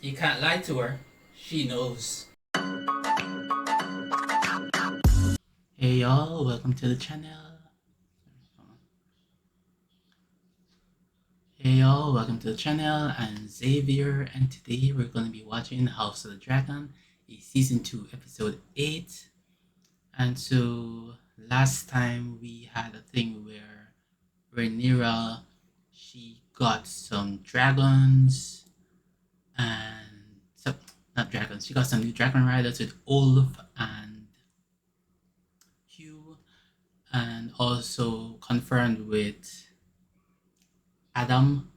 You can't lie to her. She knows. Hey y'all, welcome to the channel. Hey y'all, welcome to the channel. I'm Xavier and today we're going to be watching House of the Dragon, season 2 episode 8. And so last time we had a thing where Rhaenyra, she got some dragons and not dragons, she got some new dragon riders with Olaf and Hugh, and also confirmed with Adam.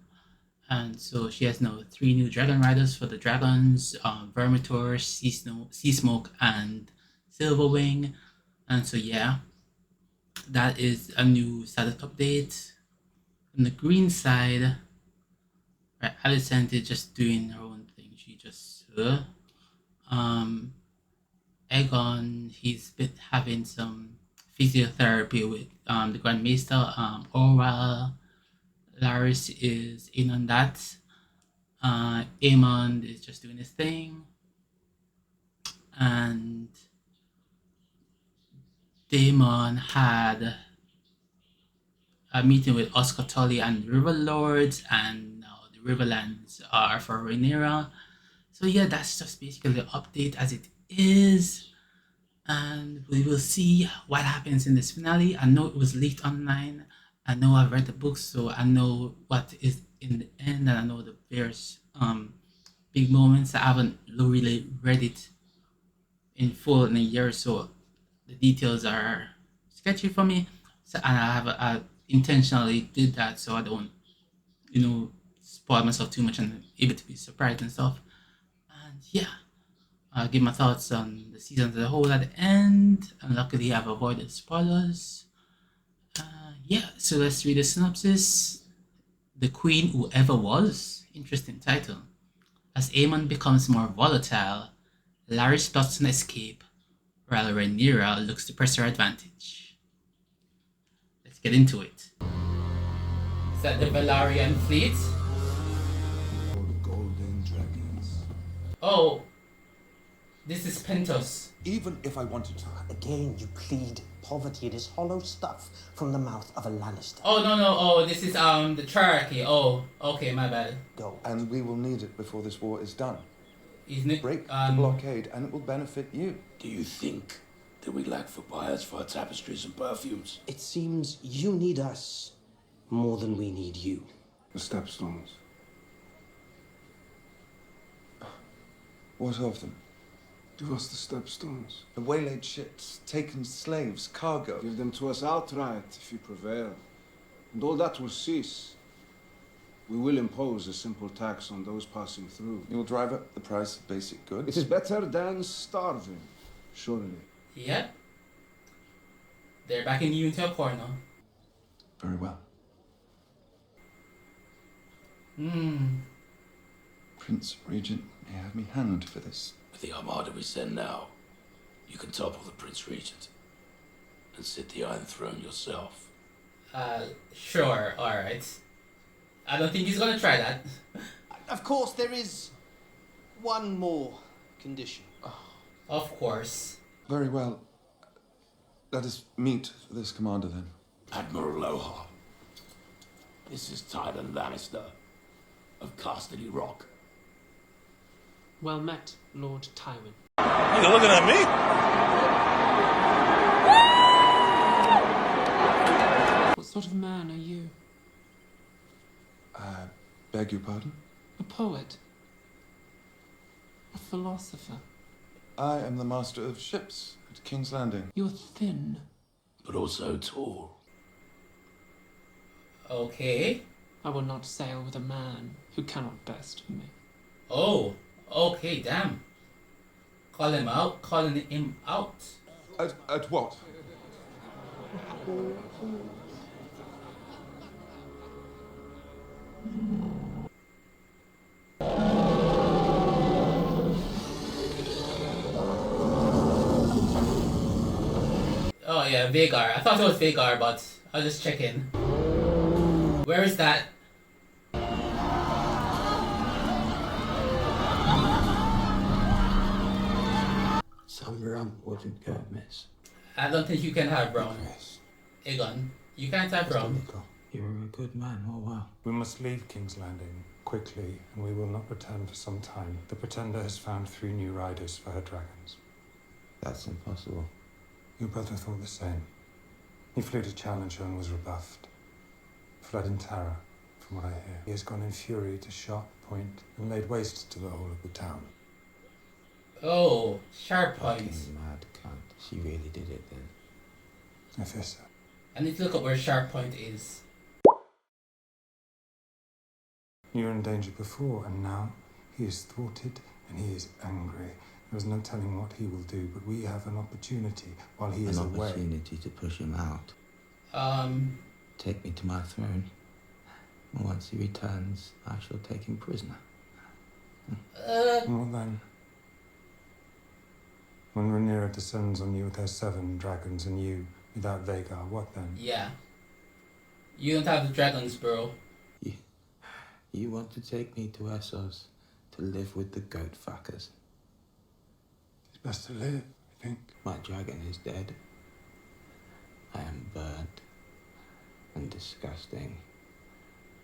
And so she has now 3 new dragon riders for the dragons, Vermitor, Sea Smoke, and Silverwing. And so yeah, that is a new status update. On the green side, right, Alicent is just doing her own thing. She just Aegon, he's been having some physiotherapy with the Grand Maester. Orwell, Laris is in on that. Aemond is just doing his thing. And Daemon had a meeting with Oscar Tully and the River Lords, and now the Riverlands are for Rhaenyra. So yeah, that's just basically the update as it is. And we will see what happens in this finale. I know it was leaked online. I know I've read the books, so I know what is in the end, and I know the various big moments. I haven't really read it in full in a year, so the details are sketchy for me. So, and I intentionally did that so I don't, spoil myself too much and able to be surprised and stuff. And yeah, I'll give my thoughts on the season as a whole at the end, and luckily I've avoided spoilers. Yeah, so let's read the synopsis. The Queen Who Ever Was. Interesting title. As Aemon becomes more volatile, Larys plots an escape, while Rhaenyra looks to press her advantage. Let's get into it. Is that the Valyrian fleet? For the golden dragons. Oh, this is Pentos. Even if I wanted to. Again, you plead poverty. It is hollow stuff from the mouth of a Lannister. Oh, no. Oh, this is the Cherokee. Oh, okay, my bad. Go. And we will need it before this war is done. Isn't it? Break the blockade and it will benefit you. Do you think that we lack for buyers for our tapestries and perfumes? It seems you need us more than we need you. The stepstones. What of them? Give us the stepstones. The waylaid ships, taken slaves, cargo. Give them to us outright if you prevail. And all that will cease. We will impose a simple tax on those passing through. You will drive up the price of basic goods. It is better than starving, surely. Yep. They're backing you into a corner. Very well. Prince Regent may have me hanged for this. With the armada we send now, you can topple the Prince Regent and sit the Iron Throne yourself. Sure, alright. I don't think he's gonna try that. Of course, there is one more condition. Of course. Very well. Let us meet for this commander then. Admiral Aloha, this is Tyler Lannister of Casterly Rock. Well met, Lord Tywin. You're looking at me? What sort of man are you? Beg your pardon? A poet? A philosopher? I am the master of ships at King's Landing. You're thin. But also tall. Okay. I will not sail with a man who cannot best me. Oh, okay, damn. Calling him out. At what? Oh yeah, Vhagar. I thought it was Vhagar, but I'll just check in. Where is that? rump wouldn't go amiss. I don't think you can have brown. Chris, Aegon, you can't have just a brown. little. You were a good man, oh wow. We must leave King's Landing quickly, and we will not return for some time. The Pretender has found 3 new riders for her dragons. That's impossible. Your brother thought the same. He flew to challenge her and was rebuffed. Fled in terror, from what I hear. He has gone in fury to Sharp Point and laid waste to the whole of the town. Oh, sharp Fucking points. mad cunt. She really did it then. I fear so. I need to look up where sharp point is. You were in danger before, and now he is thwarted and he is angry. There is no telling what he will do, but we have an opportunity while he is An away. opportunity to push him out. Take Take me to my throne. And once he returns, I shall take him prisoner. And what then? When Rhaenyra descends on you with her 7 dragons and you without Vhagar, what then? Yeah. You don't have the dragons, bro. You want to take me to Essos to live with the goat fuckers. It's best to live, I think. My dragon is dead. I am burnt and disgusting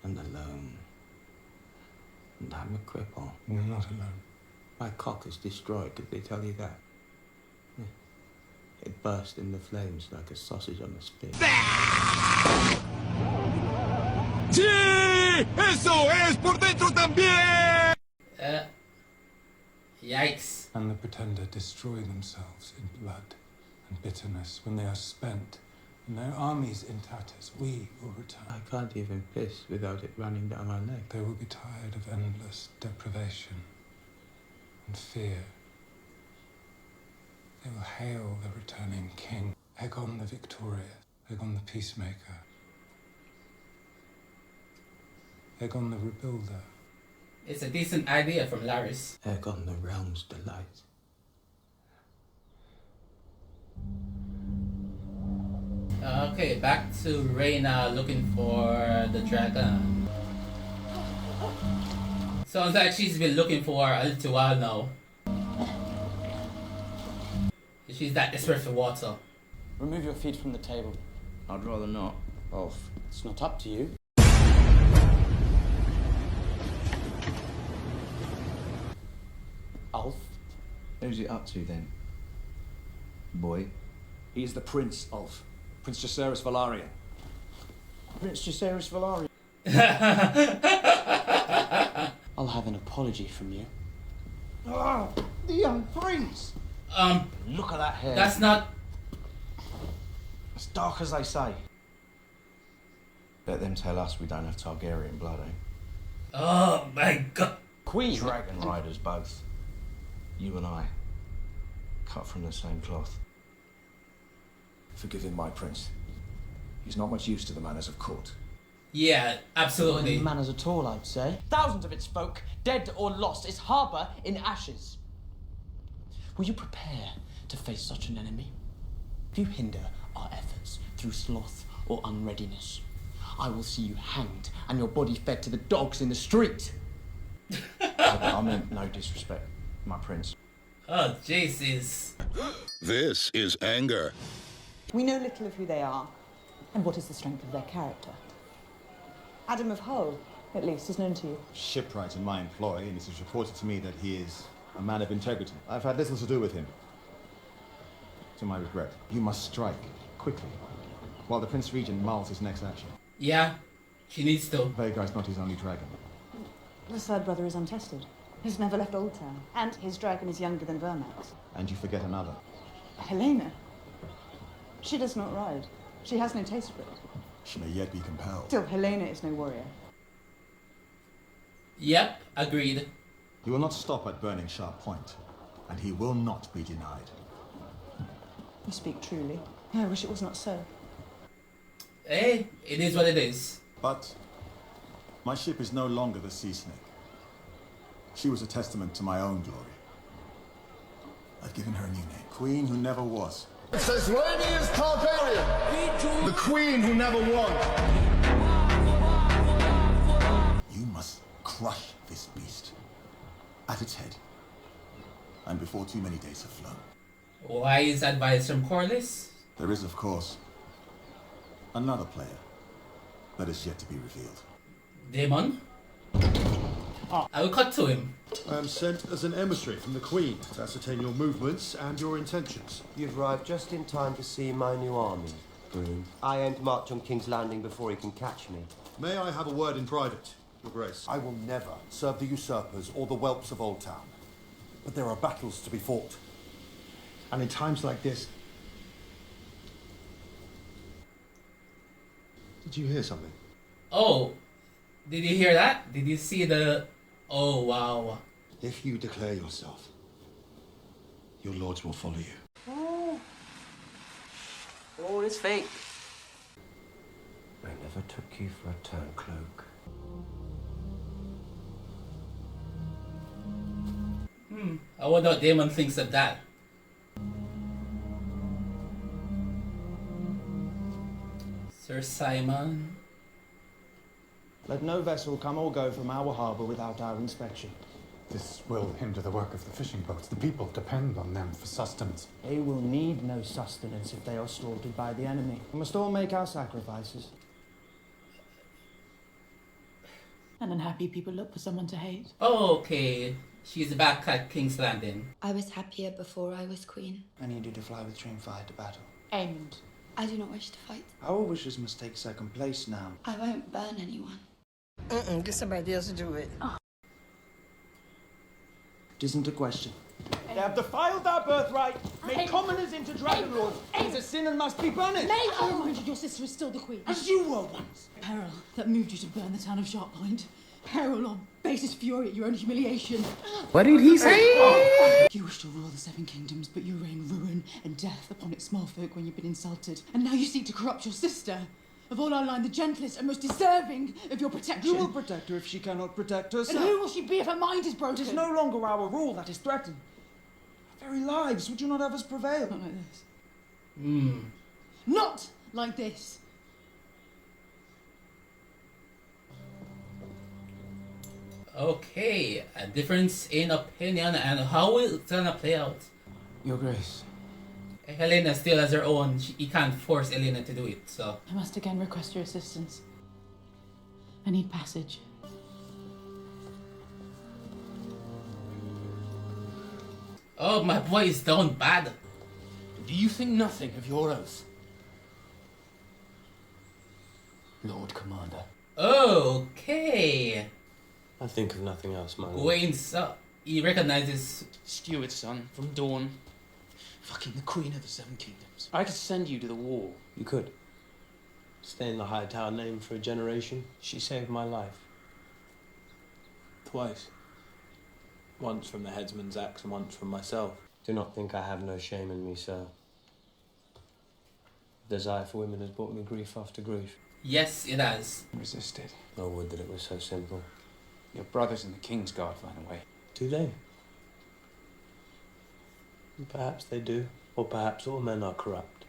and alone. And I'm a cripple. You're not alone. My cock is destroyed, did they tell you that? Yeah. It burst in the flames like a sausage on a spit. Yikes. And the Pretender destroy themselves in blood and bitterness when they are spent and their armies in tatters. We will return. I can't even piss without it running down my leg. They will be tired of endless deprivation and fear. They will hail the returning king, Aegon the victorious, Aegon the peacemaker, Aegon the rebuilder. It's a decent idea from Laris. Aegon the realm's delight. Okay, back to Rhaena looking for the dragon. Sounds like she's been looking for a little while now. She's that desperate for water. Remove your feet from the table. I'd rather not. Off. It's not up to you. Ulf? Who's it up to then? Boy? He is the Prince, Ulf. Prince Jacaerys Valyrian. Prince Jacaerys Valyrian. I'll have an apology from you. Ah, the young prince! Look at that hair. That's not... as dark as they say. Bet them tell us we don't have Targaryen blood, eh? Oh my god. Queen! Dragon riders both. You and I. Cut from the same cloth. Forgive him, my prince. He's not much used to the manners of court. Yeah, Not absolutely. any manners at all, I'd say. Thousands of its folk, dead or lost, its harbour in ashes. Will you prepare to face such an enemy? If you hinder our efforts through sloth or unreadiness, I will see you hanged and your body fed to the dogs in the street. I meant no disrespect, my prince. Oh, Jesus. This is anger. We know little of who they are, and what is the strength of their character. Adam of Hull, at least, is known to you. Shipwright in my employ, and it is reported to me that he is a man of integrity. I've had little to do with him, to my regret. You must strike, quickly, while the Prince Regent mulls his next action. Yeah, she needs to. Vhagar is not his only dragon. The third brother is untested. He's never left Old Town, and his dragon is younger than Vermax. And you forget another. Helena. She does not ride. She has no taste for it. She may yet be compelled. Still, Helena is no warrior. Yep, agreed. He will not stop at burning Sharp Point, and he will not be denied. You speak truly. I wish it was not so. Hey, it is what it is. But my ship is no longer the Sea Snake. She was a testament to my own glory. I've given her a new name. Queen who never was. It says Rhaenys Targaryen, the queen who never won. You must crush this beast at its head, and before too many days have flown. Wise advice from Corlys? There is, of course, another player that is yet to be revealed. Daemon? I will cut to him. I am sent as an emissary from the Queen to ascertain your movements and your intentions. You've arrived just in time to see my new army, Groom. I aim to march on King's Landing before he can catch me. May I have a word in private, Your Grace? I will never serve the usurpers or the whelps of Old Town. But there are battles to be fought. And in times like this... Did you hear something? Oh, did you hear that? Did you see the... Oh, wow. If you declare yourself, your lords will follow you. Oh, it's fake. I never took you for a turncloak. I wonder what Daemon thinks of that. Sir Simon. Let no vessel come or go from our harbour without our inspection. This will hinder the work of the fishing boats. The people depend on them for sustenance. They will need no sustenance if they are slaughtered by the enemy. We must all make our sacrifices. And unhappy people look for someone to hate. Okay, she's back at King's Landing. I was happier before I was queen. I need you to fly with Dreamfire to battle. Aemond. I do not wish to fight. Our wishes must take second place now. I won't burn anyone. Get somebody else to do it. It isn't a question. They have defiled our birthright, made commoners into dragon lords. It is a sin and must be punished. May I remind you, your sister is still the queen. As you were once. Peril that moved you to burn the town of Sharppoint. Peril or basest fury at your own humiliation. What did he say? You wish to rule the Seven Kingdoms, but you rain ruin and death upon its small folk when you've been insulted. And now you seek to corrupt your sister. Of all our line, the gentlest and most deserving of your protection. You will protect her if she cannot protect herself. And who will she be if her mind is broken? It is no longer our rule that is threatened. Our very lives, would you not have us prevail? Not like this. Not like this. Okay, a difference in opinion and how it's gonna play out. Your Grace. Helena still has her own. He can't force Helena to do it, so. I must again request your assistance. I need passage. Oh, my boy is down bad. Do you think nothing of your oath? Lord Commander. Okay. I think of nothing else, my lord. Gawain's he recognizes Steward's son from Dawn. Fucking the Queen of the Seven Kingdoms. I could send you to the wall. You could. Stay in the High Tower name for a generation. She saved my life. Twice. Once from the headsman's axe and once from myself. Do not think I have no shame in me, sir. Desire for women has brought me grief after grief. yes, it has. Resisted. I would that it was so simple. Your brothers in the King's Guard ran away. Do they? Perhaps they do. Or perhaps all men are corrupt.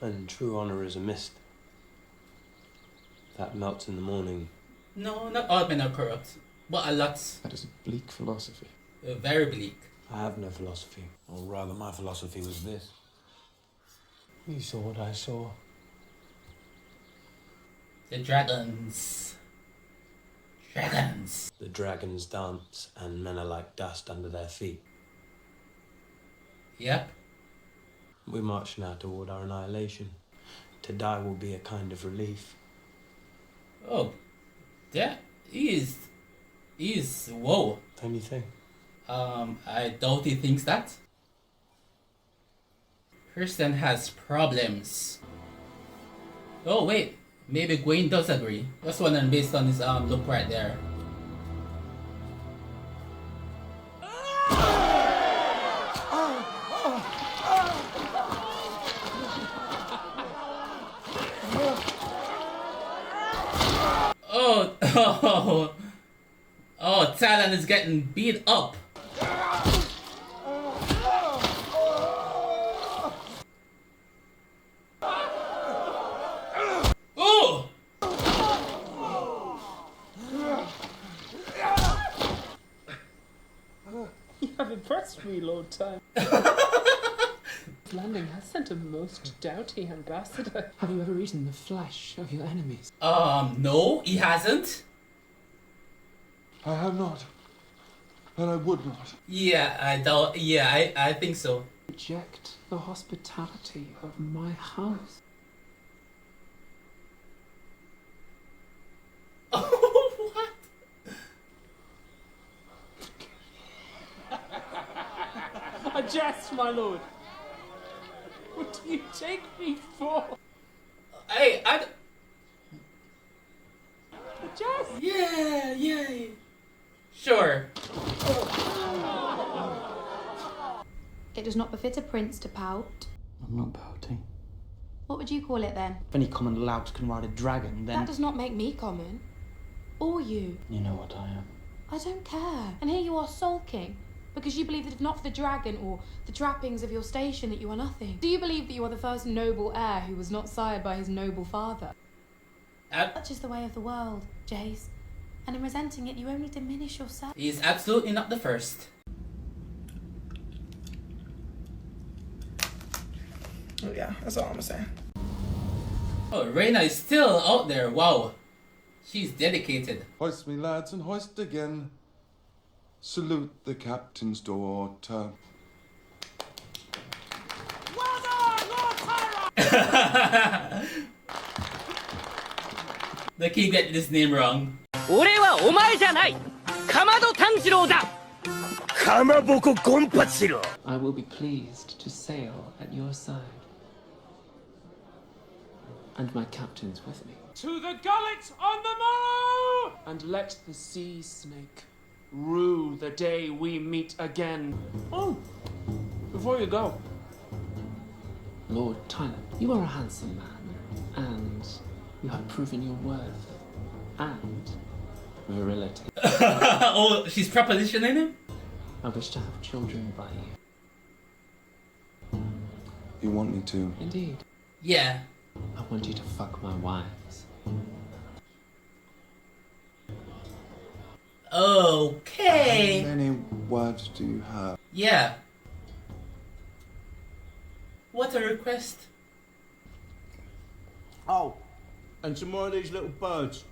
And true honour is a mist that melts in the morning. No, not all men are corrupt, but a lot. That is a bleak philosophy. Very bleak. I have no philosophy. Or rather, my philosophy was this. You saw what I saw. The dragons. Dragons. The dragons dance, and men are like dust under their feet. Yep. We march now toward our annihilation. To die will be a kind of relief. Oh, that is whoa. Don't you think? I doubt he thinks that. Kirsten has problems. Oh wait, maybe Gawain does agree. That's one and based on his look right there. Oh, oh, oh, Talon is getting beat up. Oh! You have have impressed me, Lord Time. Landing has sent a most doughty ambassador. Have you ever eaten the flesh of your enemies? No, he hasn't. I have not. And I would not. Yeah, I don't. Yeah, I think so. Reject the hospitality of my house. What? A jest, my lord. What do you take me for? Hey, A jest? Yeah. Sure. It does not befit a prince to pout. I'm not pouting. What would you call it then? If any common lout can ride a dragon, then... That does not make me common. Or you. You know what I am. I don't care. And here you are sulking. Because you believe that if not for the dragon or the trappings of your station that you are nothing. Do you believe that you are the first noble heir who was not sired by his noble father? Such is the way of the world, Jace. And in resenting it, you only diminish yourself. He is absolutely not the first. Oh yeah, that's all I'm saying. Oh, Reyna is still out there. Wow. She's dedicated. Hoist me, lads, and hoist again. Salute the captain's daughter. Well done, Lord Tyra! They keep getting this name wrong. I will be pleased to sail at your side. And my captain's with me. To the gullet on the morrow! And let the sea snake rue the day we meet again. Oh, before you go. Lord Tyler, you are a handsome man, and you have proven your worth and virility. Oh, she's propositioning him? I wish to have children by you. You want me to? Indeed. Yeah. I want you to fuck my wives. Okay. How many wives do you have? Yeah. What a request. Oh, and some more of these little birds.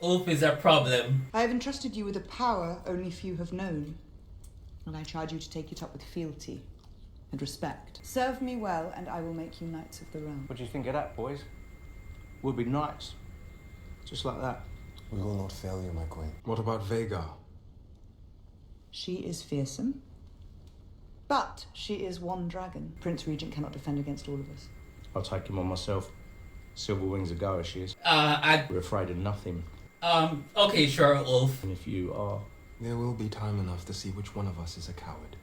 Ulf is a problem. I have entrusted you with a power only few have known, and I charge you to take it up with fealty and respect. Serve me well, and I will make you knights of the realm. What do you think of that, boys? We'll be knights. Just like that. We will not fail you, my queen. What about Vhagar? She is fearsome, but she is one dragon. Prince Regent cannot defend against all of us. I'll take him on myself. Silver Wings a go as she is. We're afraid of nothing. Okay, sure, Ulf. And if you are... There will be time enough to see which one of us is a coward.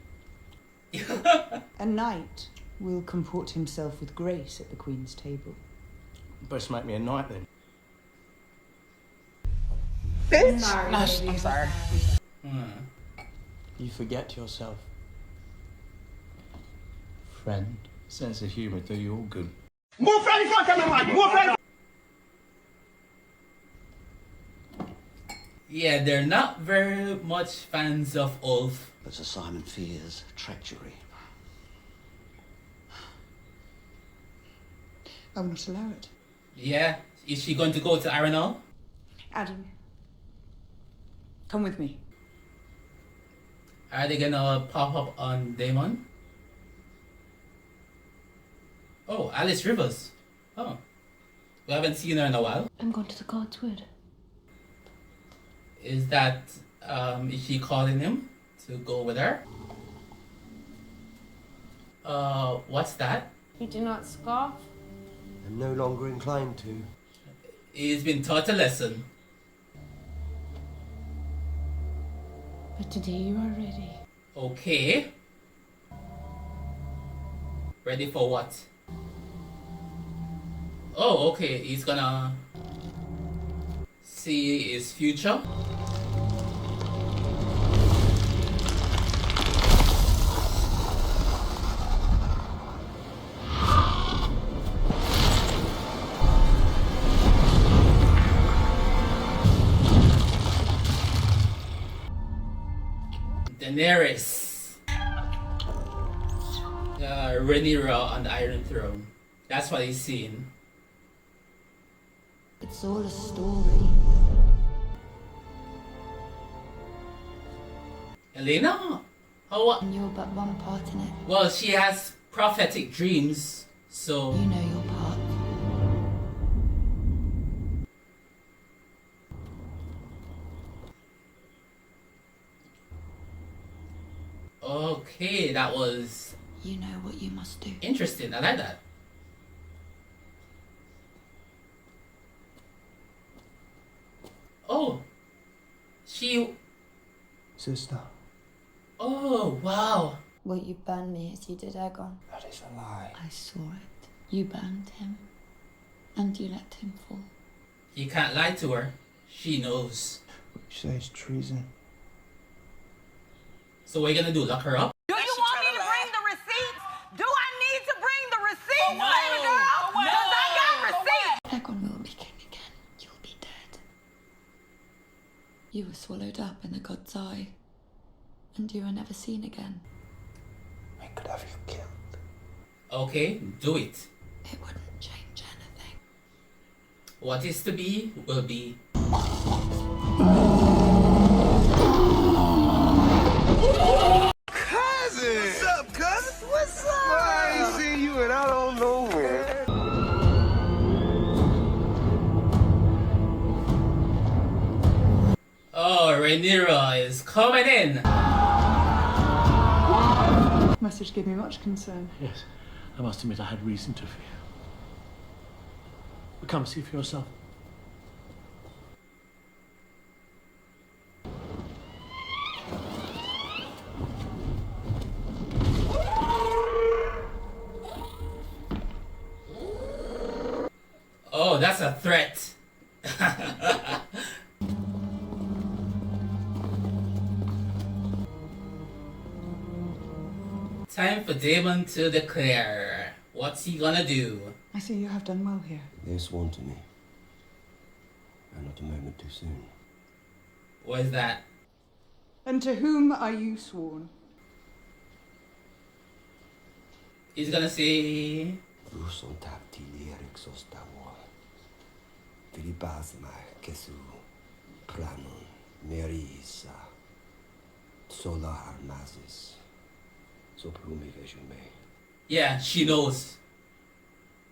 A knight will comport himself with grace at the Queen's table. Best make me a knight then. Bitch! Sorry, No, ladies. I'm sorry. You forget yourself. Friend. Sense of humour do you all good. Move ready for camera, move ready! Yeah, they're not very much fans of Ulf. But Sir Simon fears treachery. I will not allow it. Yeah, is she going to go to Arenal? Adam, come with me. Are they gonna pop up on Daemon? Oh, Alice Rivers. Oh, we haven't seen her in a while. I'm going to the God's Wood. Is that, is she calling him to go with her? What's that? You do not scoff. I'm no longer inclined to. He's been taught a lesson. But today you are ready. Okay. Ready for what? Oh, okay. He's gonna see his future. Daenerys. Rhaenyra on the Iron Throne. That's what he's seeing. It's all a story. Elena? How? And you're but one part in it. Well, she has prophetic dreams, so. You know your part. Okay, that was. You know what you must do. Interesting, I like that. Oh, she. Sister. Oh, wow. Will you burn me as you did Aegon? That is a lie. I saw it. You burned him. And you let him fall. You can't lie to her. She knows. You say it's treason. So what are you gonna do? Lock her up? Do you want me to bring the receipts? Do I need to bring the receipts, baby girl? Because I got receipts. Aegon will be king again. You'll be dead. You were swallowed up in the god's eye. And you were never seen again. I could have you killed. Okay, do it. It wouldn't change anything. What is to be, will be. Cousin! What's up, cousin? What's up? I ain't seen you and I don't know where. Oh, Rhaenyra is coming in. Message gave me much concern. Yes, I must admit I had reason to fear. But come see for yourself. Oh, that's a threat. Time for Daemon to declare. What's he gonna do? I see you have done well here. They're sworn to me. And not a moment too soon. What is that? And to whom are you sworn? He's gonna say. Ruson tapti lyric sostawor. Filipasma kesu. Pranon. Merisa. Sola armazis. Soprume vejume. Yeah, she knows.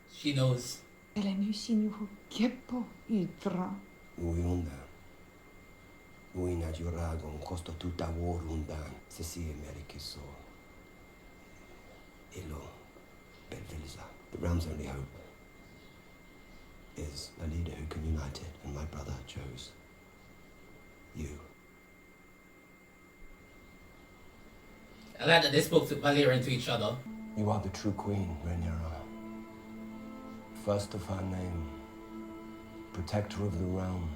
She knows. Elenusinuhu kepo idra. Uyunda. Uina juragon costo tuta warundan. Sesi amerikiso. Elo. Belviliza. The realm's only hope is a leader who can unite it, and my brother chose you. I like that they spoke to Valyrian to each other. You are the true queen, Rhaenyra. First of her name, protector of the realm.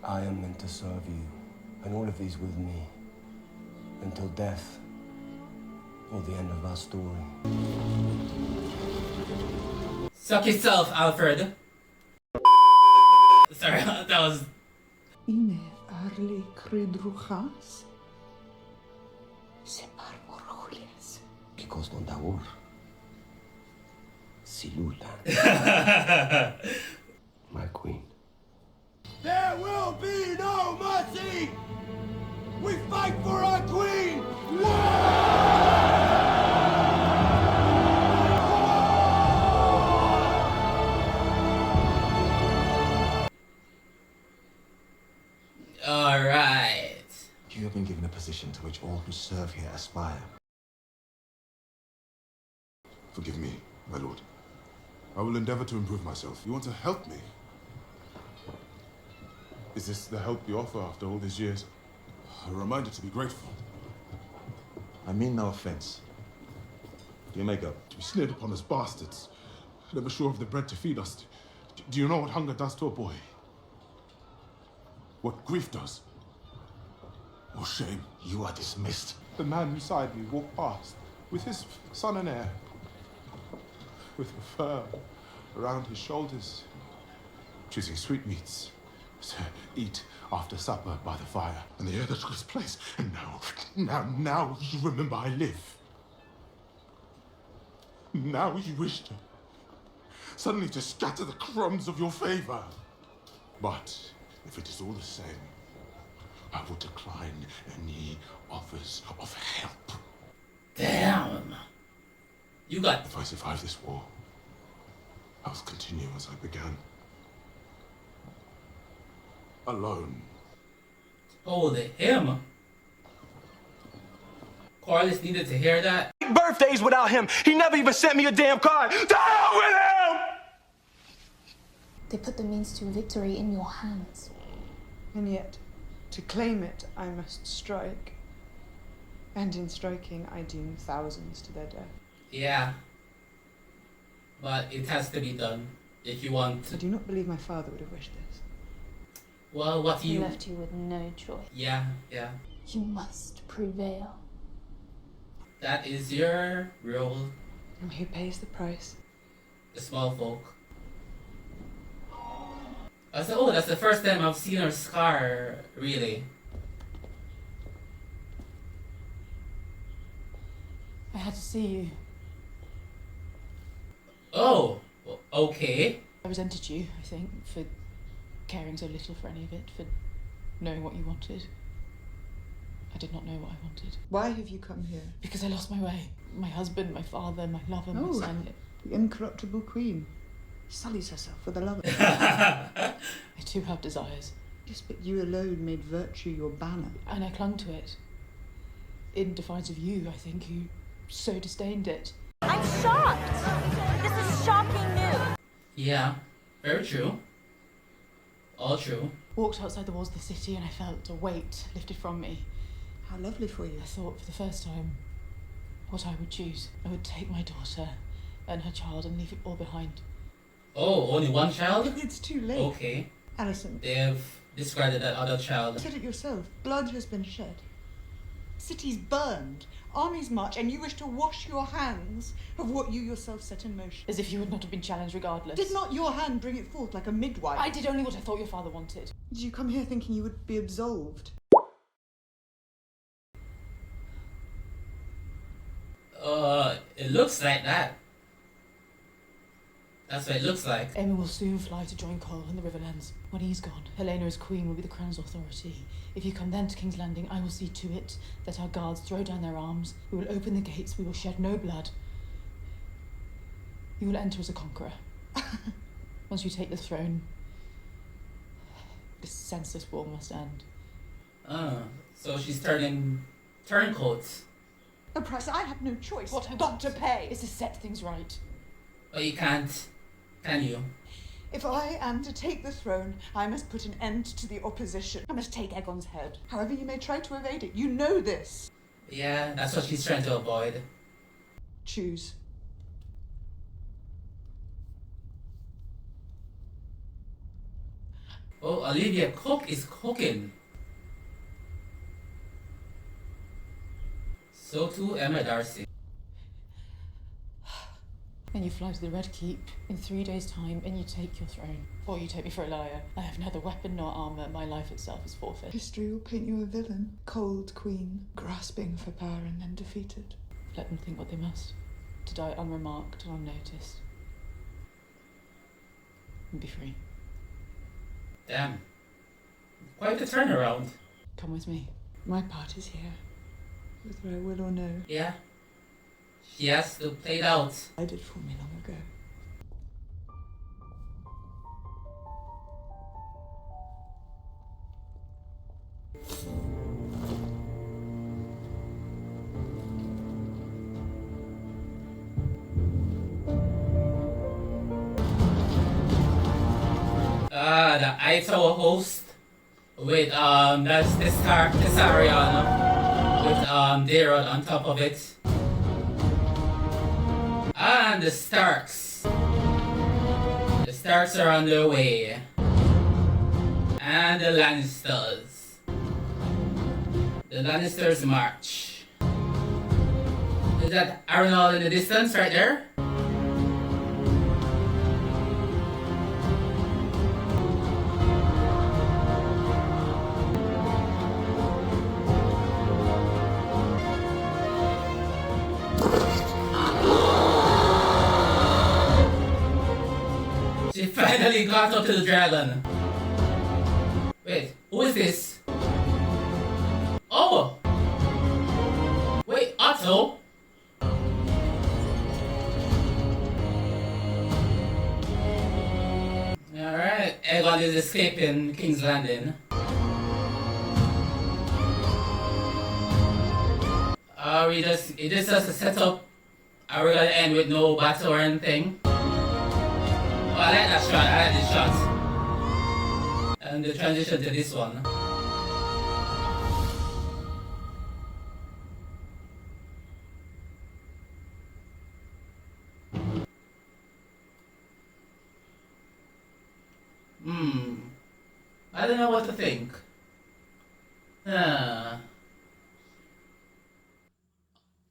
I am meant to serve you, and all of these with me, until death, or the end of our story. Suck yourself, Alfred. Sorry, that was. Ine arli kridruchas. Semar morjulies. Kikos non daur. Silula. My queen. There will be no mercy! We fight for our queen! Alright. You have been given a position to which all who serve here aspire. Forgive me, my lord. I will endeavor to improve myself. You want to help me? Is this the help you offer after all these years? A reminder to be grateful. I mean no offense. Do you make up? We sneered upon as bastards, never sure of the bread to feed us. Do you know what hunger does to a boy? What grief does? Or shame? You are dismissed. The man beside me walked past with his son and heir, with the fur around his shoulders, choosing sweetmeats to eat after supper by the fire, and the air that took its place. And now you remember I live. Now you wish to suddenly to scatter the crumbs of your favor. But if it is all the same, I will decline any offers of help. Damn. You got... If I survive this war, I will continue as I began. Alone. Holy him. Corliss needed to hear that. Birthdays without him. He never even sent me a damn card. To hell with him! They put the means to victory in your hands. And yet, to claim it, I must strike. And in striking, I doom thousands to their death. Yeah. But it has to be done if you want to. I do not believe my father would have wished this. Well, what He you... left you with no choice. Yeah. You must prevail. That is your role. And who pays the price? The small folk. I said, oh, that's the first time I've seen her scar, really. I had to see you. Oh, okay. I resented you, I think, for caring so little for any of it, for knowing what you wanted. I did not know what I wanted. Why have you come here? Because I lost my way. My husband, my father, my lover, my son. The incorruptible queen sullies herself with a lover. I too have desires. Yes, but you alone made virtue your banner. And I clung to it. In defiance of you, I think, who so disdained it. I'm shocked. This is shocking news. Yeah, very true. All true. Walked outside the walls of the city and I felt a weight lifted from me. How lovely for you. I thought for the first time what I would choose. I would take my daughter and her child and leave it all behind. Oh, only one child? It's too late. Okay. Alison. They have discarded that other child. You said it yourself. Blood has been shed. Cities burned. Armies march, and you wish to wash your hands of what you yourself set in motion. As if you would not have been challenged regardless. Did not your hand bring it forth like a midwife? I did only what I thought your father wanted. Did you come here thinking you would be absolved? It looks like that. That's what it looks like. Aemma will soon fly to join Cole in the Riverlands. When he's gone, Helena as queen will be the crown's authority. If you come then to King's Landing, I will see to it that our guards throw down their arms. We will open the gates. We will shed no blood. You will enter as a conqueror. Once you take the throne, this senseless war must end. So she's turning turncoats. A price I have no choice. What I got to pay is to set things right. But you can't, can you? If I am to take the throne, I must put an end to the opposition. I must take Aegon's head. However you may try to evade it, you know this. Yeah, that's what she's trying to avoid. Choose. Oh, Olivia Cook is cooking. So too Emma Darcy. And you fly to the Red Keep in 3 days' time and you take your throne. Or you take me for a liar. I have neither weapon nor armour. My life itself is forfeit. History will paint you a villain. Cold queen, grasping for power and then defeated. Let them think what they must. To die unremarked and unnoticed. And be free. Damn. Quite a turnaround. Come with me. My part is here. Whether I will or no. Yeah. She has to play it out. I did for me long ago. The Idaho host with that's Targaryen with Daryl on top of it. And the Starks. The Starks are on their way. And the Lannisters. The Lannisters march. Is that Arenal in the distance right there? She finally got up to the dragon. Wait, who is this? Oh! Wait, Otto? Alright, Aegon is escaping King's Landing. It just has to set up. Are we gonna end with no battle or anything? Oh, I like that shot. I like this shot. And the transition to this one. I don't know what to think.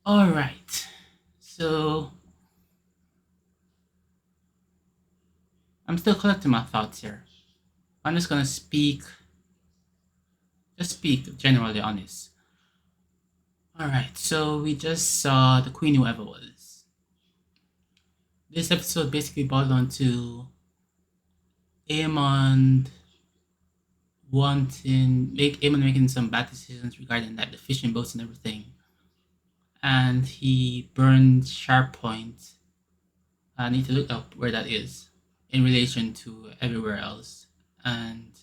Alright. So I'm still collecting my thoughts here. I'm just gonna speak generally on this. Alright, so we just saw the Queen Whoever Was. This episode basically boiled down to Aemon making some bad decisions regarding like the fishing boats and everything. And he burned Sharp Point. I need to look up where that is in relation to everywhere else. And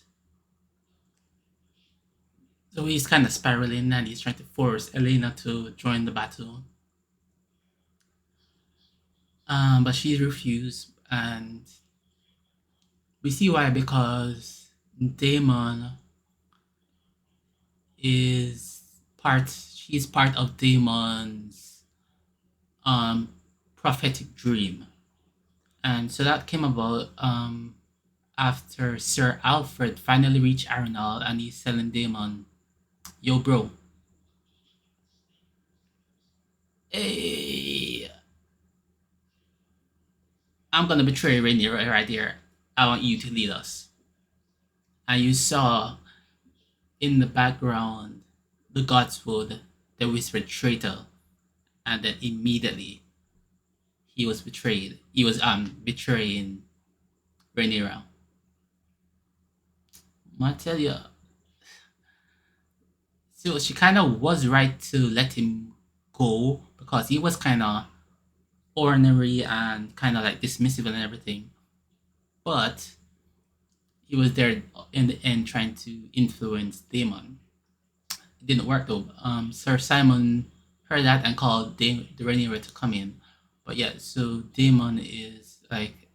so he's kind of spiraling and he's trying to force Elena to join the battle. But she refused, and we see why, because Daemon she's part of Daemon's prophetic dream. And so that came about after Sir Alfred finally reached Arenal and he's telling Daemon, yo bro, hey, I'm gonna betray Rhaenyra right here. I want you to lead us. And you saw in the background the Godswood, they whispered traitor, and then immediately he was betrayed. He was betraying Rhaenyra. I tell you, so she kind of was right to let him go because he was kind of ornery and kind of like dismissive and everything. But he was there in the end trying to influence Daemon. It didn't work though. Sir Simon heard that and called the Rhaenyra to come in. But yeah, so Daemon is like,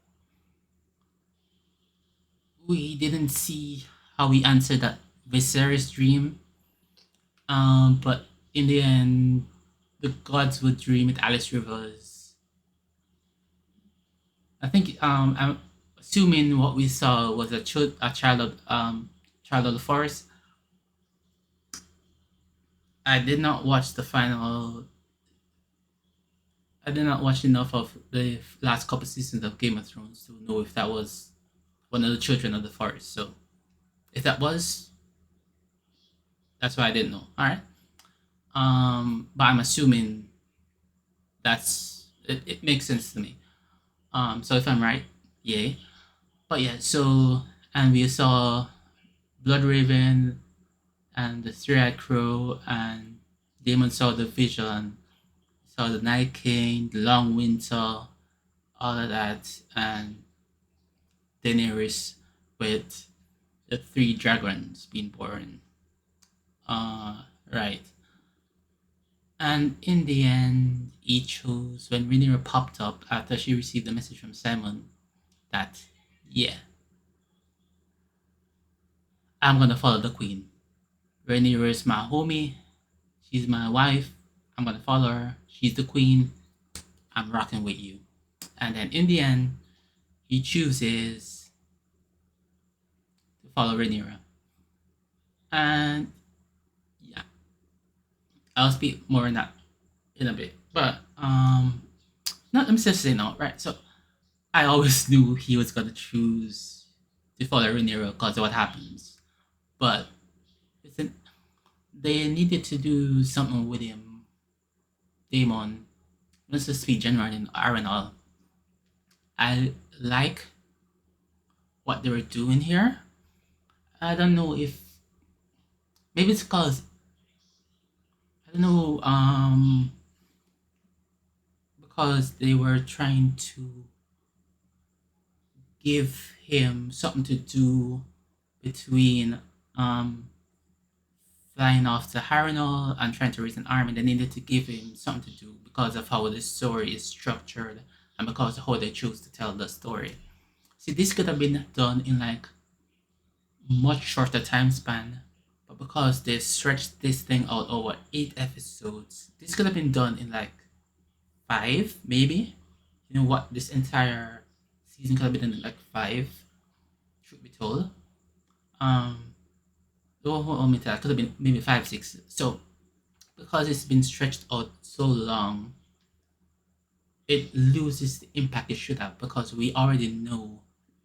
we didn't see how he answered that Viserys dream. But in the end, the gods would dream with Alice Rivers. I think I'm assuming what we saw was a child of the forest. I did not watch the final. I did not watch enough of the last couple seasons of Game of Thrones to know if that was one of the children of the forest. So, if that was, that's why I didn't know. All right. But I'm assuming it makes sense to me. So if I'm right, yay. But yeah, so and we saw Bloodraven and the Three-Eyed Crow, and Daemon saw the vision, saw the Night King, the Long Winter, all of that, and Daenerys with the 3 dragons being born. Right. And in the end, he chose, when Rhaenyra popped up after she received the message from Simon, that, yeah, I'm gonna follow the queen. Rhaenyra is my homie. She's my wife. I'm gonna follow her. She's the queen. I'm rocking with you. And then in the end, he chooses to follow Rhaenyra. And yeah, I'll speak more on that in a bit. But let me just say no, right? So I always knew he was gonna choose to follow Rhaenyra because of what happens. But they needed to do something with him. Daemon. Let's just speak generally in Arenal. I like what they were doing here. I don't know if maybe it's because I don't know because they were trying to give him something to do between um flying off to Harrenhal and trying to raise an army. They needed to give him something to do because of how the story is structured and because of how they chose to tell the story. See, this could have been done in like much shorter time span, but because they stretched this thing out over 8 episodes, this could have been done in like 5, maybe. You know what? This entire season could have been done in like 5, truth be told. Oh, me that could have been maybe 5, 6. So because it's been stretched out so long, it loses the impact it should have because we already know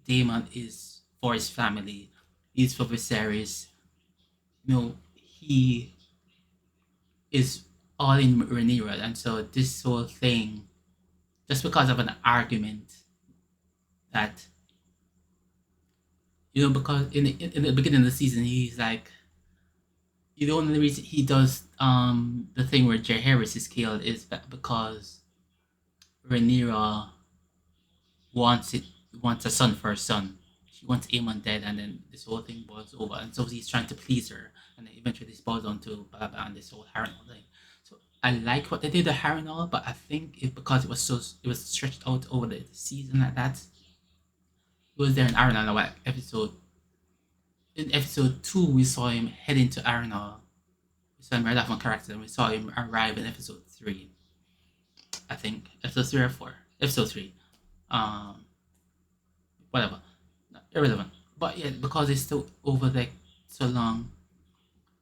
Daemon is for his family, he's for Viserys. You know, he is all in Rhaenyra, and so this whole thing, just because of an argument that because in the beginning of the season he's like, the only reason he does the thing where Jaehaerys is killed is because Rhaenyra wants wants a son for her son. She wants Aemon dead, and then this whole thing boils over, and so he's trying to please her, and then eventually this boils on to blah blah and this whole Harrenhal thing. So I like what they did with Harrenhal, but I think because it was stretched out over the season like that. He was there in Harrenhal what episode. In episode 2, we saw him head into Harrenhal. We saw him right off on character, and we saw him arrive in episode 3. I think episode 3 or 4. Episode 3. Whatever, irrelevant. But yeah, because it's still over there so long,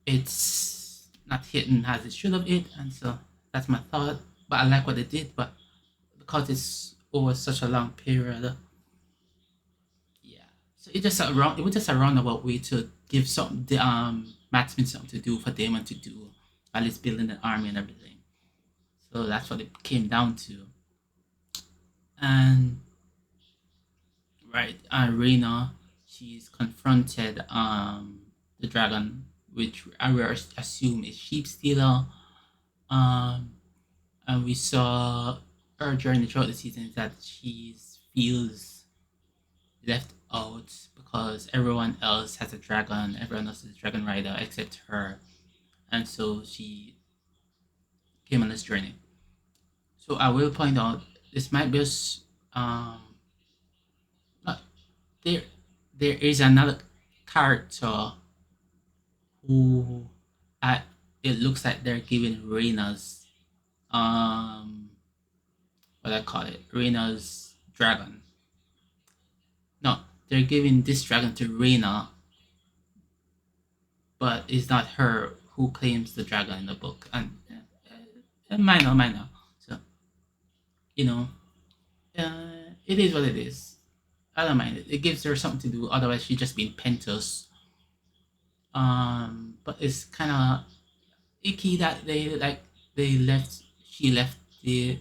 it's not hitting as it should have hit, and so that's my thought. But I like what they did, but because it's over such a long period, yeah. So it was just a roundabout way to give Matt Smith something to do for Damon to do, while he's building an army and everything. So that's what it came down to. And right, Rhaena, she's confronted the dragon, which I will assume is Sheep Stealer. And we saw her journey throughout the season that she feels left out because everyone else has a dragon, everyone else is a dragon rider except her. And so she came on this journey. So I will point out this might be there there is another character who it looks like they're giving Rhaena's what I call it, Rhaena's dragon. No, they're giving this dragon to Rhaena, but it's not her who claims the dragon in the book. And minor. So it is what it is. I don't mind it. It gives her something to do. Otherwise, she'd just be in Pentos. But it's kind of icky that she left the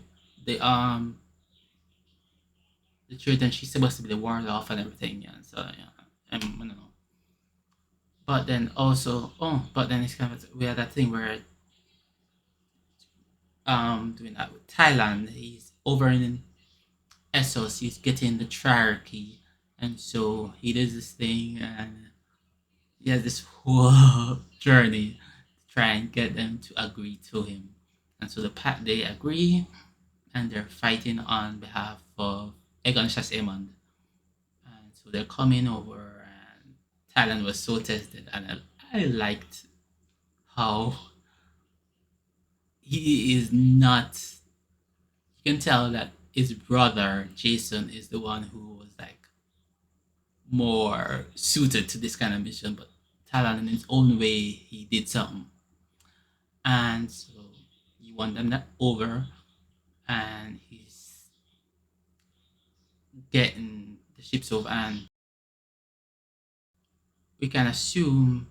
children. She's supposed to be the warlock and everything. Yeah, so yeah, I don't know. But then also, but then it's kind of we had that thing where doing that with Thailand. He's over in Essos. He's getting the triarchy, and so he does this thing, and he has this whole journey to try and get them to agree to him. And so they agree, and they're fighting on behalf of Aegon Aemond. And so they're coming over, and Thailand was so tested, and I liked how he is not. You can tell that his brother Jason is the one who was like more suited to this kind of mission, but Thailand in his own way he did something, and so he won them that over, and he's getting the ships over, and we can assume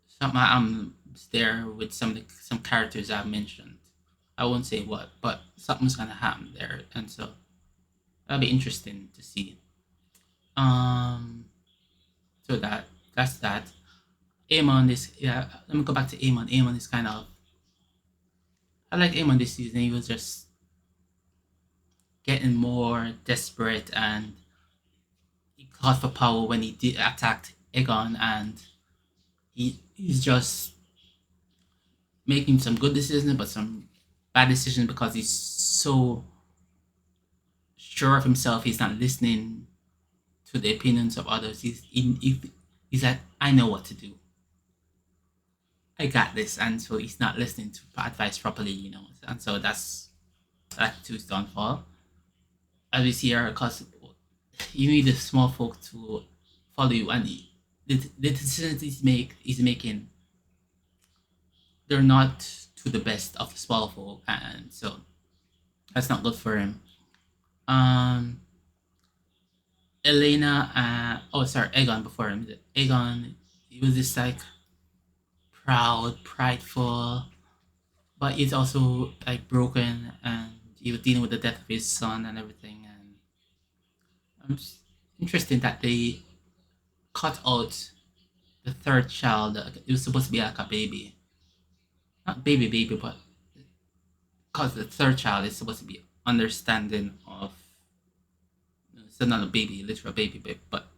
something there with some characters I've mentioned. I won't say what, but something's gonna happen there, and so that'll be interesting to see. Um, so that's that. Aemon is yeah. Let me go back to Aemon. Aemon is kind of I like Aemon this season. He was just getting more desperate and he caught for power when he did attacked Aegon and he's just making some good decisions but some bad decisions because he's so sure of himself. He's not listening to the opinions of others. He's like, I know what to do. I got this, and so he's not listening to advice properly, and so that's to his downfall. As we see here, because you need the small folk to follow you, and the decisions he's making, they're not to the best of the small folk, and so that's not good for him. Elena, oh sorry, Aegon before him. Aegon, he was just like proud, prideful, but he's also like broken, and he was dealing with the death of his son and everything. And it's interesting that they cut out the third child. It was supposed to be like a baby, not baby, but because the third child is supposed to be understanding of. Still not a baby, literal baby, but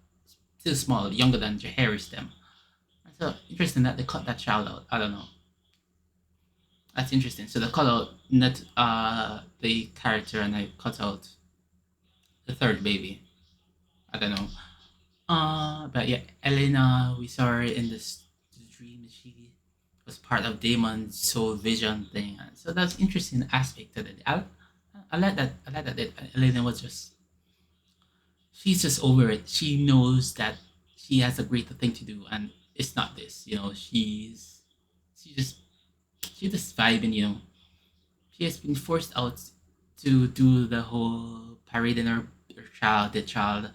still small, younger than Jaehaerys them. So interesting that they cut that child out. I don't know. That's interesting. So they cut out not the character and they cut out the third baby. I don't know. But yeah, Elena, we saw her in this dream. She was part of Damon's soul vision thing, and so that's interesting aspect of it. I like that. I like that Elena was just she's just over it. She knows that she has a greater thing to do, and it's not this. She's just vibing. She has been forced out to do the whole parading her child, the child,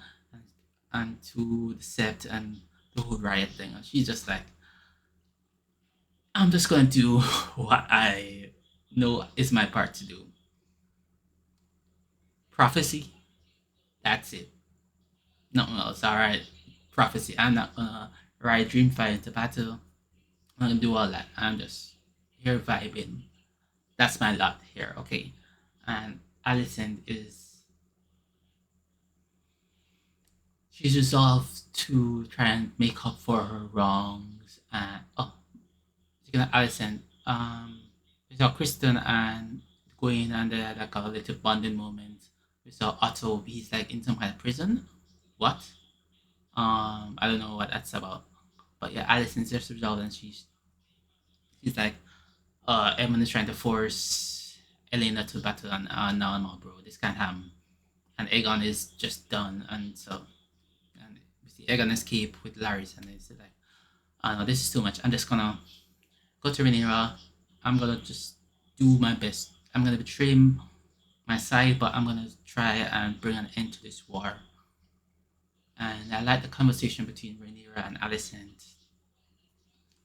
and to the sept and the whole riot thing. And she's just like, I'm just gonna do what I know is my part to do. Prophecy, that's it. Nothing else. Alright. Prophecy. I'm not gonna ride Dreamfire into battle. I'm not gonna do all that. I'm just here vibing. That's my lot here, okay? And Alicent she's resolved to try and make up for her wrongs. And speaking of Alicent, we saw Kristen and Gwen and they had like a little bonding moment. We saw Otto, he's like in some kind of prison. What? I don't know what that's about. But yeah, Alicent's just resolved and she's like, Edmund is trying to force Elena to battle and no, bro, this can't happen. And Aegon is just done, and so we see Aegon escape with Larys, and it's like, no, this is too much. I'm just gonna go to Rhaenyra. I'm gonna just do my best. I'm gonna betray my side, but I'm gonna try and bring an end to this war. And I like the conversation between Rhaenyra and Alicent.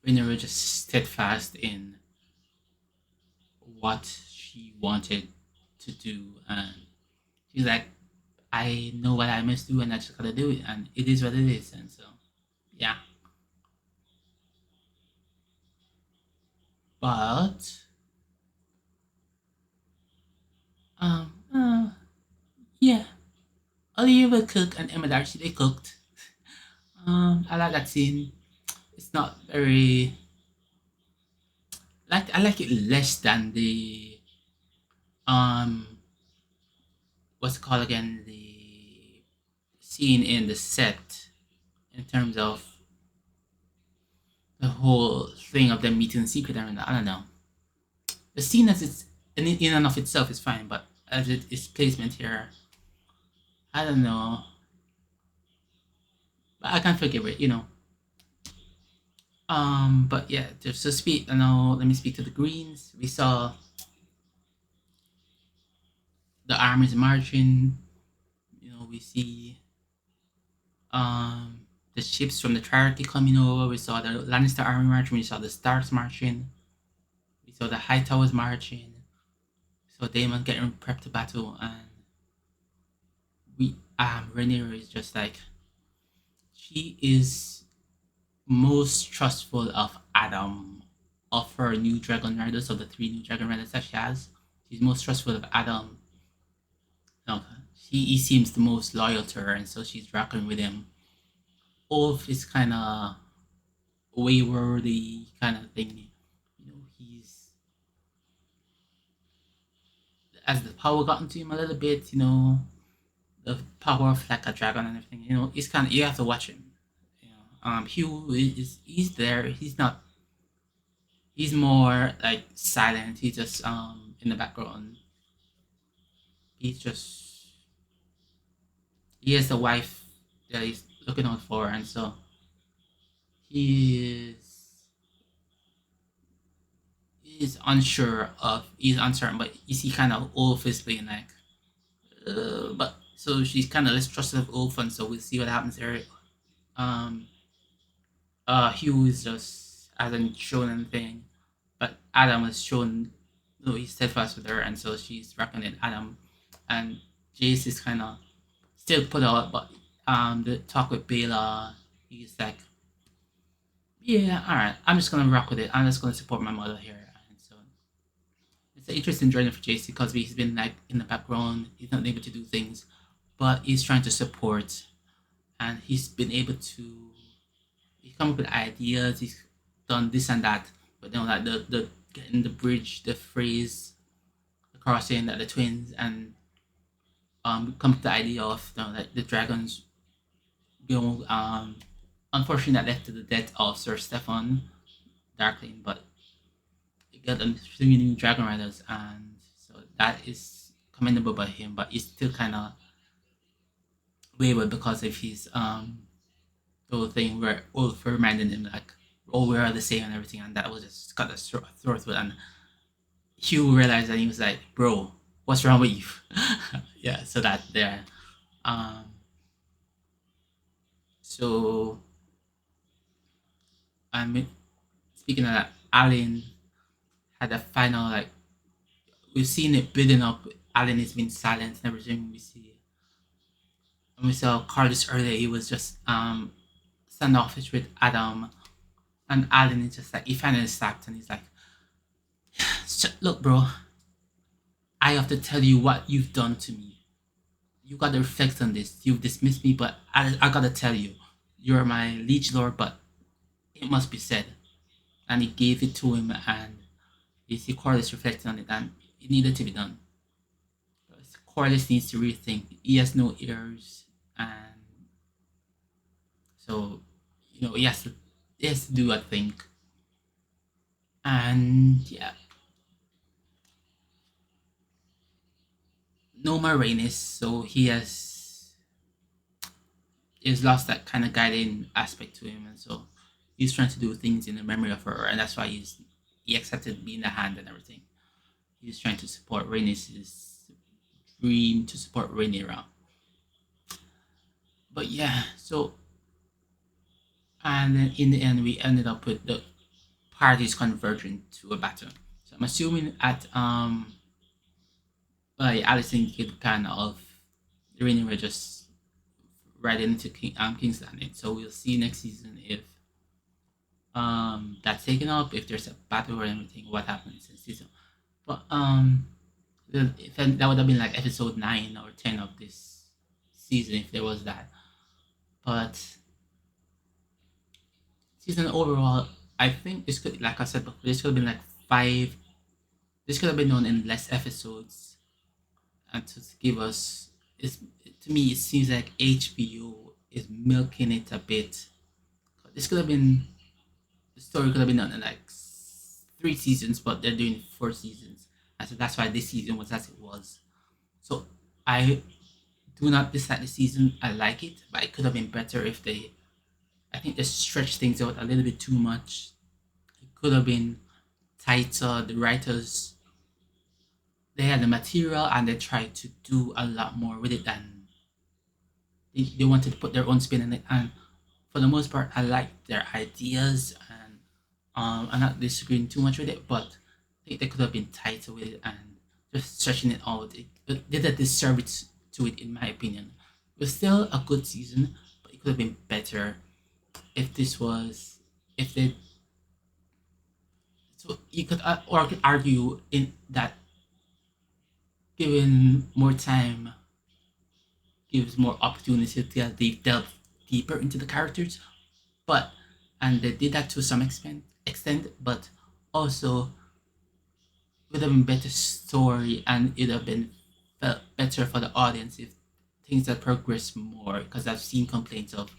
Rhaenyra just steadfast in what she wanted to do, and she's like, I know what I must do and I just gotta do it, and it is what it is. And so yeah, but yeah, Olivia cooked and Emma Darcy they cooked. I like that scene. It's not very I like it less than the what's it called again, the scene in the set, in terms of the whole thing of them meeting in secret. I don't know. The scene as it's in and of itself is fine, but as it is placement here, I don't know. But I can't forgive it. But yeah, just to speak, let me speak to the Greens. We saw the armies marching. We see the ships from the Triarchy coming over. We saw the Lannister army marching. We saw the Starks marching. We saw the Hightowers marching. So Daemon getting prepped to battle, and Rhaenyra is just like, she is most trustful of Adam, of her new dragon riders, of the three new dragon riders that she has. She's most trustful of Adam. No, he seems the most loyal to her, and so she's rocking with him. Ulf is kind of wayward kind of thing. You know, he's as the power got into him a little bit. You know, the power of like a dragon and everything. You know, it's kind of you have to watch him. You know, Hugh he's there. He's not. He's more like silent. He's just in the background. He's just he has the wife that he's looking out for, and so he is unsure of he's uncertain, but you see kind of Ulf is being like but so she's kind of less trusted of Ulf, and so we'll see what happens there. um Hugh is just hasn't shown anything, but Adam has shown he's steadfast with her, and so she's reckoning Adam, and Jace is kind of still put out, but the talk with Bela, he's like, yeah, all right, I'm just gonna rock with it. I'm just gonna support my mother here, and so it's an interesting journey for JC because he's been like in the background. He's not able to do things, but he's trying to support, and he's been able to. He's come up with ideas. He's done this and that, but you know, like the getting the bridge, the phrase, the crossing, that the twins, and come to the idea of like the dragons. You know, unfortunately, that led to the death of Sir Stefan Darkling, but he got three new dragon riders, and so that is commendable by him. But he's still kind of wayward because of his the whole thing where Ulf reminded him like, "Oh, we are the same" and everything, and that was just got a throat to it. And Hugh realized that he was like, "Bro, what's wrong with you?" Yeah, so that there. Um, so I mean, speaking of that, Alan had a final like we've seen it building up. Alan has been silent and everything we see. And we saw Carlos earlier, he was just standoffish with Adam, and Alan is just like he finally snapped and he's like, look bro, I have to tell you what you've done to me. You gotta reflect on this. You've dismissed me, but I gotta tell you, you're my liege lord, but it must be said. And he gave it to him, and you see Corlys reflecting on it, and it needed to be done. Corlys needs to rethink. He has no heirs, and so he has to do a think. And yeah, no more Rhaenys, so he's lost that kind of guiding aspect to him, and so he's trying to do things in the memory of her, and that's why he accepted being the hand and everything. He's trying to support Rhaenys' dream to support Rhaenyra. But yeah, so and then in the end we ended up with the parties converging to a battle. So I'm assuming at Alison kid kind of Rhaenyra just right into King's Landing. So we'll see next season if that's taken up, if there's a battle or anything, what happens in season. But if that would have been like episode 9 or 10 of this season if there was that. But season overall, I think this could, like I said before, this could have been like 5. This could have been done in less episodes, and to give us, to me it seems like HBO is milking it a bit. This could have been, the story could have been done in like 3 seasons, but they're doing 4 seasons, and so that's why this season was as it was. So I do not dislike the season. I like it, but it could have been better if I think they stretched things out a little bit too much. It could have been tighter. The writers, they had the material and they tried to do a lot more with it than they wanted to put their own spin on it. And for the most part, I like their ideas, and I'm not disagreeing too much with it, but I think they could have been tighter with it and just stretching it out. It did a disservice to it, in my opinion. It was still a good season, but it could have been better if this was if they. So you could or could argue in that given more time gives more opportunity to delve deeper into the characters, but and they did that to some extent, but also would have been better story and it would have been felt better for the audience if things had progressed more, because I've seen complaints of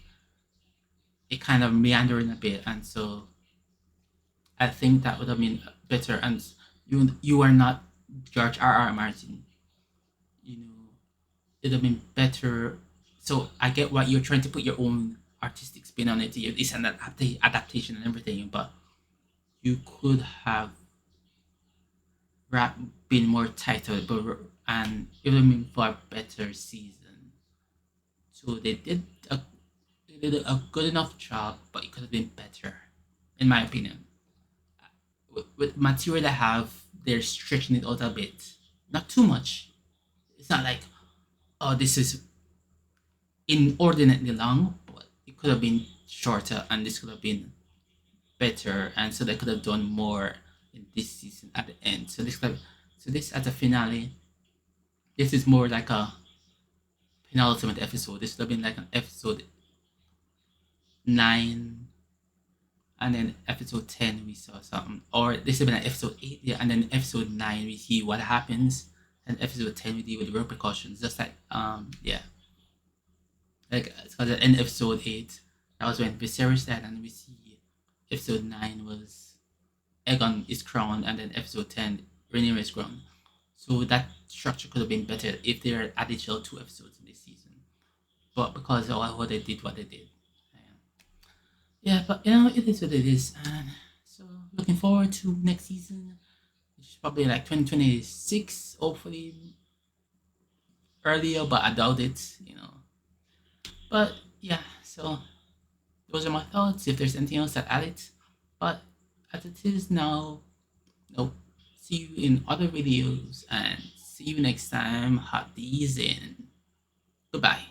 it kind of meandering a bit, and so I think that would have been better. And you are not George R. Martin, you know, it'd have been better. So I get why you're trying to put your own artistic spin on it. It's an adaptation and everything, but you could have been more tighter, and it would have been for a better season. So they did a good enough job, but it could have been better, in my opinion. With material they have, they're stretching it out a bit, not too much. It's not like, oh, this is inordinately long, but it could have been shorter, and this could have been better, and so they could have done more in this season at the end. So this at the finale, this is more like a penultimate episode. This would have been like an episode 9, and then episode 10 we saw something, or this would have been an episode 8, yeah, and then episode 9 we see what happens, and episode 10 we deal with the repercussions. Just like yeah, like because in episode 8 that was when Viserys died, and we see episode 9 was Aegon is crowned, and then episode 10 Rhaenyra is crowned. So that structure could have been better if there are additional 2 episodes in this season, but because of what they did, yeah, but you know, it is what it is, and so looking forward to next season, which is probably like 2026, hopefully earlier, but I doubt it, you know. But yeah, so those are my thoughts. If there's anything else, I'd add it. But as it is now, no. See you in other videos, and see you next time. Hot these in. Goodbye.